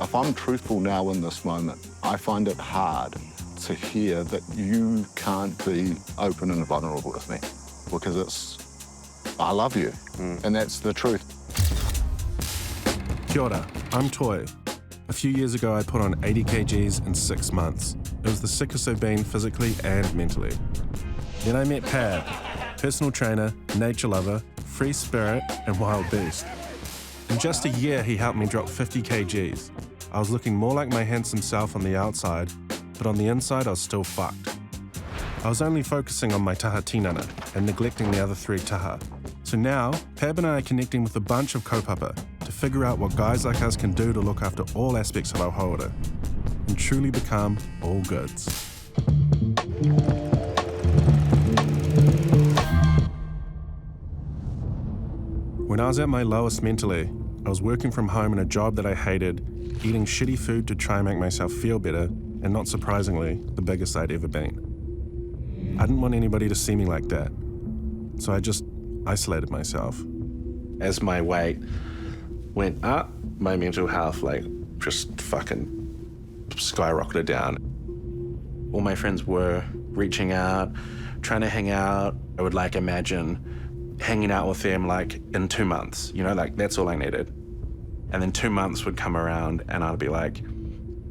If I'm truthful now in this moment, I find it hard to hear that you can't be open and vulnerable with me because I love you, and that's the truth. Kia ora, I'm Toy. A few years ago, I put on 80 kgs in 6 months. It was the sickest I've been physically and mentally. Then I met Pab, personal trainer, nature lover, free spirit, and wild beast. In just a year, he helped me drop 50 kgs. I was looking more like my handsome self on the outside, but on the inside, I was still fucked. I was only focusing on my taha tinana and neglecting the other 3 taha. So now, Pab and I are connecting with a bunch of kaupapa to figure out what guys like us can do to look after all aspects of our haora and truly become all goods. When I was at my lowest mentally, I was working from home in a job that I hated, eating shitty food to try and make myself feel better, and not surprisingly, the biggest I'd ever been. I didn't want anybody to see me like that, so I just isolated myself. As my weight went up, my mental health just fucking skyrocketed down. All my friends were reaching out, trying to hang out. I would imagine hanging out with them in 2 months, that's all I needed. And then 2 months would come around and I'd be like,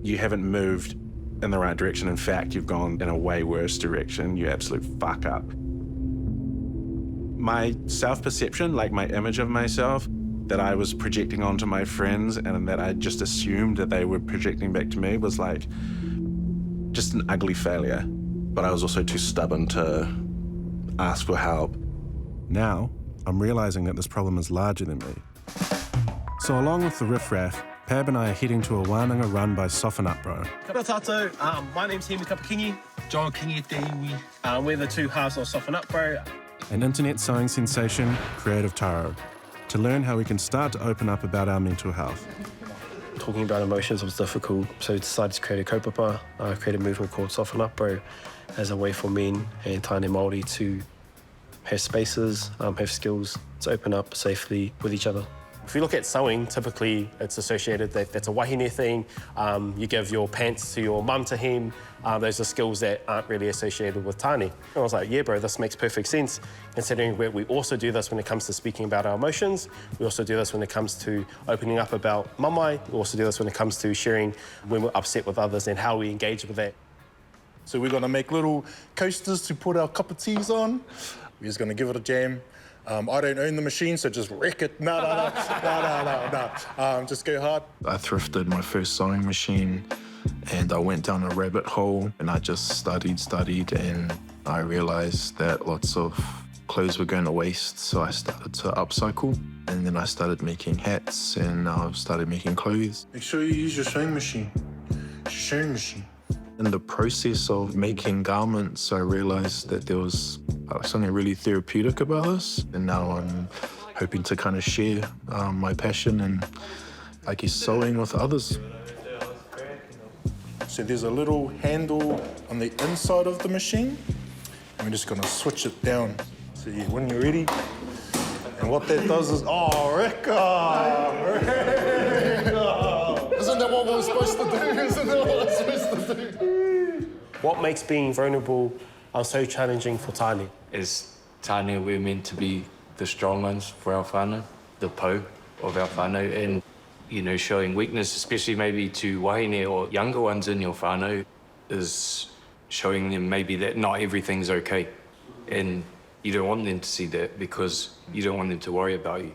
you haven't moved in the right direction. In fact, you've gone in a way worse direction. You absolute fuck up. My self-perception, my image of myself, that I was projecting onto my friends and that I just assumed that they were projecting back to me was just an ugly failure. But I was also too stubborn to ask for help. Now, I'm realizing that this problem is larger than me. So along with the Riff Raff, Pab and I are heading to a wānanga run by Soften Up Bro. Kia ora tātou, my name's Hemi Kapakingi, John Kingi te iwi. We're the 2 halves of Soften Up Bro. An internet sewing sensation, Creative Taro, to learn how we can start to open up about our mental health. Talking about emotions was difficult, so I decided to create a kaupapa, create a movement called Soften Up Bro, as a way for men and tāne Māori to have spaces, have skills to open up safely with each other. If you look at sewing, typically it's associated that's a wahine thing. You give your pants to your mum to hem. Those are skills that aren't really associated with tāne. And I was like, yeah, bro, this makes perfect sense. Considering we also do this when it comes to speaking about our emotions. We also do this when it comes to opening up about mamai. We also do this when it comes to sharing when we're upset with others and how we engage with that. So we're gonna make little coasters to put our cup of teas on. We're just gonna give it a jam. I don't own the machine, so just wreck it. No. Just go hard. I thrifted my first sewing machine and I went down a rabbit hole and I just studied and I realized that lots of clothes were going to waste, so I started to upcycle and then I started making hats and I started making clothes. Make sure you use your sewing machine. In the process of making garments, I realized that there was something really therapeutic about this, and now I'm hoping to kind of share my passion and, I guess, sewing with others. So there's a little handle on the inside of the machine, and we're just gonna switch it down. So yeah, when you're ready, and what that does is, Isn't that what we're supposed to do? Isn't that what we're supposed to do? What makes being vulnerable so challenging for tāne? As tāne, we're meant to be the strong ones for our whānau, the po of our whānau, and, showing weakness, especially maybe to wahine or younger ones in your whānau, is showing them maybe that not everything's okay. And you don't want them to see that because you don't want them to worry about you.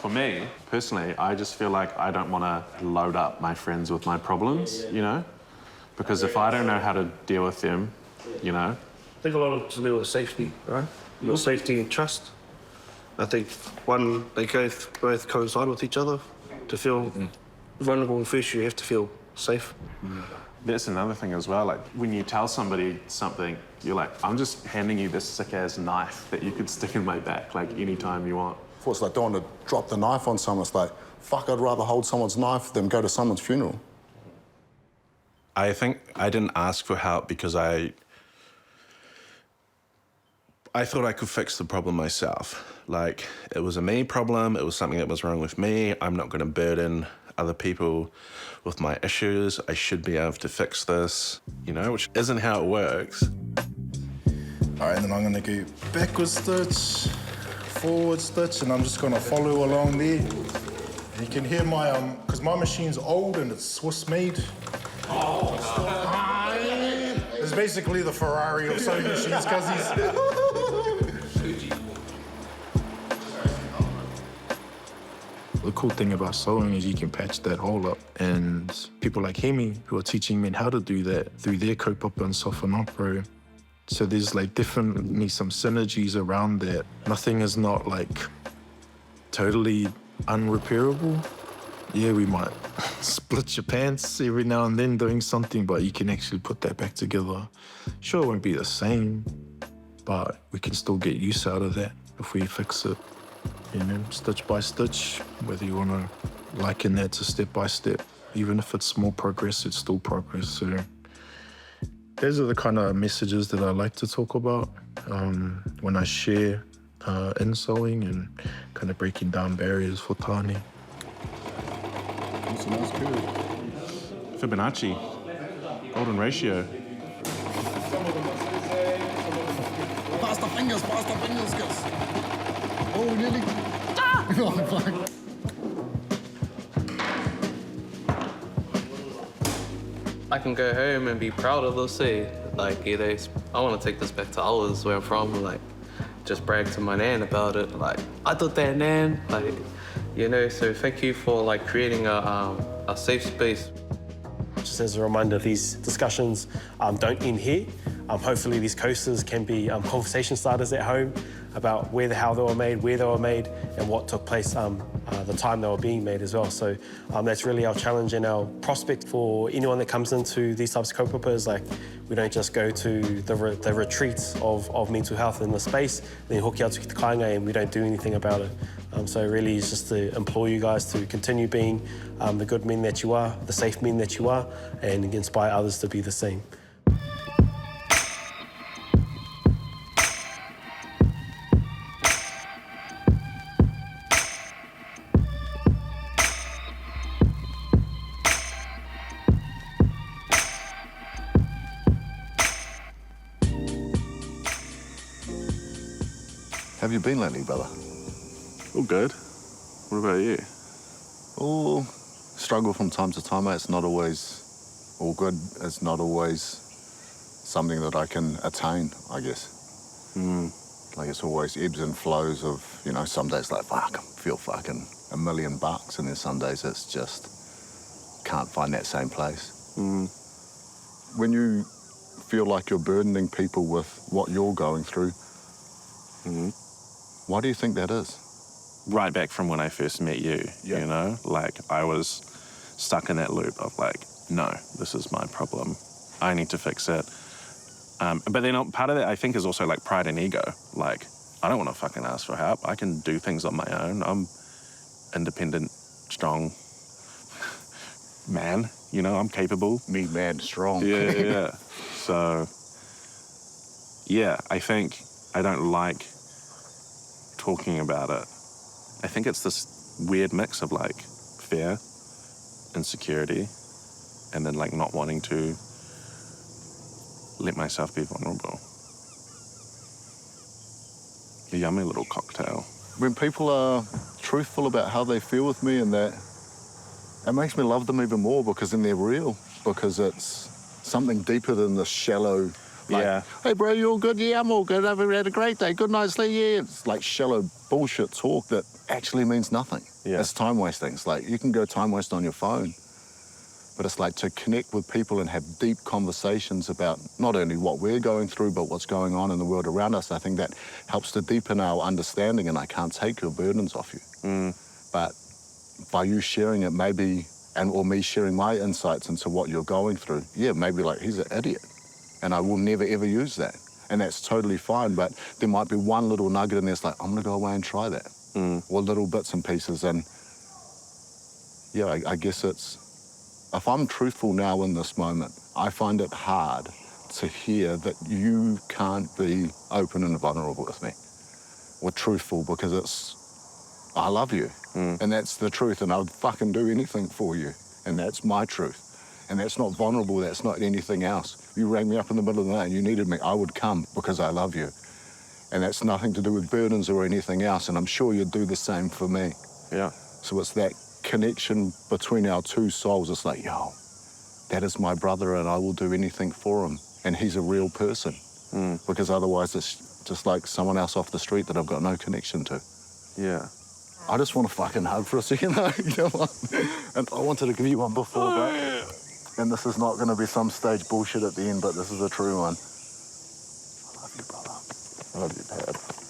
For me, personally, I just feel like I don't want to load up my friends with my problems, Because if I don't know how to deal with them, I think a lot of it to do with safety, right? Your safety and trust. I think, they both coincide with each other. To feel vulnerable and first, you have to feel safe. That's another thing as well. When you tell somebody something, you're like, I'm just handing you this sick-ass knife that you could stick in my back, anytime you want. It's don't want to drop the knife on someone. It's fuck, I'd rather hold someone's knife than go to someone's funeral. I think I didn't ask for help because I thought I could fix the problem myself. It was a me problem, it was something that was wrong with me. I'm not going to burden other people with my issues. I should be able to fix this, you know, which isn't how it works. All right, and then I'm gonna go backward stitch, forward stitch, and I'm just gonna follow along there. And you can hear my, because my machine's old and it's Swiss made. It's basically the Ferrari of sewing machines, cuzzies. The cool thing about sewing is you can patch that hole up, and people like Hemi who are teaching me how to do that through their kaupapa and whānau. So there's like definitely some synergies around that. Nothing is not like totally unrepairable. Yeah, we might split your pants every now and then doing something, but you can actually put that back together. Sure, it won't be the same, but we can still get use out of that if we fix it, you know, stitch by stitch, whether you want to liken that to step by step. Even if it's small progress, it's still progress. So those are the kind of messages that I like to talk about when I share in sewing and kind of breaking down barriers for tāne. Smells good. Fibonacci, golden ratio. Pass the fingers, guys. Oh, nearly. Ah! Oh, fuck. I can go home and be proud of this, like, you know, I want to take this back to ours where I'm from, like, just brag to my nan about it, like, I did that, nan, like, you know, so thank you for, like, creating a safe space. Just as a reminder, these discussions don't end here. Hopefully these coasters can be conversation starters at home about how they were made, where they were made, and what took place the time they were being made as well. So that's really our challenge and our prospect for anyone that comes into these types of kaupapas. Like, we don't just go to the retreats of mental health in the space, then hoki atu ki te kāinga, and we don't do anything about it. So really it's just to implore you guys to continue being the good men that you are, the safe men that you are, and inspire others to be the same. Have you been lately, brother? All good. What about you? Oh, struggle from time to time, mate. It's not always all good. It's not always something that I can attain, I guess. Like, it's always ebbs and flows of, you know, some days like, fuck, I feel fucking $1 million, and then some days it's just can't find that same place. When you feel like you're burdening people with what you're going through, why do you think that is? Right back from when I first met you, you know? Like, I was stuck in that loop of like, no, this is my problem. I need to fix it. But then part of that, I think, is also like pride and ego. Like, I don't want to fucking ask for help. I can do things on my own. I'm independent, strong man, you know, I'm capable. Me, man, strong. Yeah. So, yeah, I think I don't like talking about it. I think it's this weird mix of like fear, insecurity, and then like not wanting to let myself be vulnerable. A yummy little cocktail. When people are truthful about how they feel with me and that, it makes me love them even more because then they're real, because it's something deeper than the shallow, like, hey bro, you all good? Yeah, I'm all good. I've had a great day. Good night, sleep. Yeah. It's like shallow bullshit talk that actually means nothing. It's time wasting. It's like, you can go time waste on your phone, but it's like to connect with people and have deep conversations about not only what we're going through, but what's going on in the world around us. I think that helps to deepen our understanding, and I can't take your burdens off you. But by you sharing it, maybe, or me sharing my insights into what you're going through, yeah, maybe like, he's an idiot. And I will never, ever use that. And that's totally fine, but there might be one little nugget in there that's like, I'm gonna go away and try that. Or little bits and pieces. And yeah, I guess it's, if I'm truthful now in this moment, I find it hard to hear that you can't be open and vulnerable with me, or truthful, because it's, I love you. And that's the truth, and I'd fucking do anything for you. And that's my truth. And that's not vulnerable, that's not anything else. You rang me up in the middle of the night and you needed me, I would come because I love you. And that's nothing to do with burdens or anything else, and I'm sure you'd do the same for me. Yeah. So it's that connection between our two souls. It's like, yo, that is my brother and I will do anything for him. And he's a real person. Because otherwise it's just like someone else off the street that I've got no connection to. Yeah. I just want to fucking hug for a second, though. Come on. And I wanted to give you one before, but... And this is not going to be some stage bullshit at the end, but this is a true one. I love you, brother. I love you, Pad.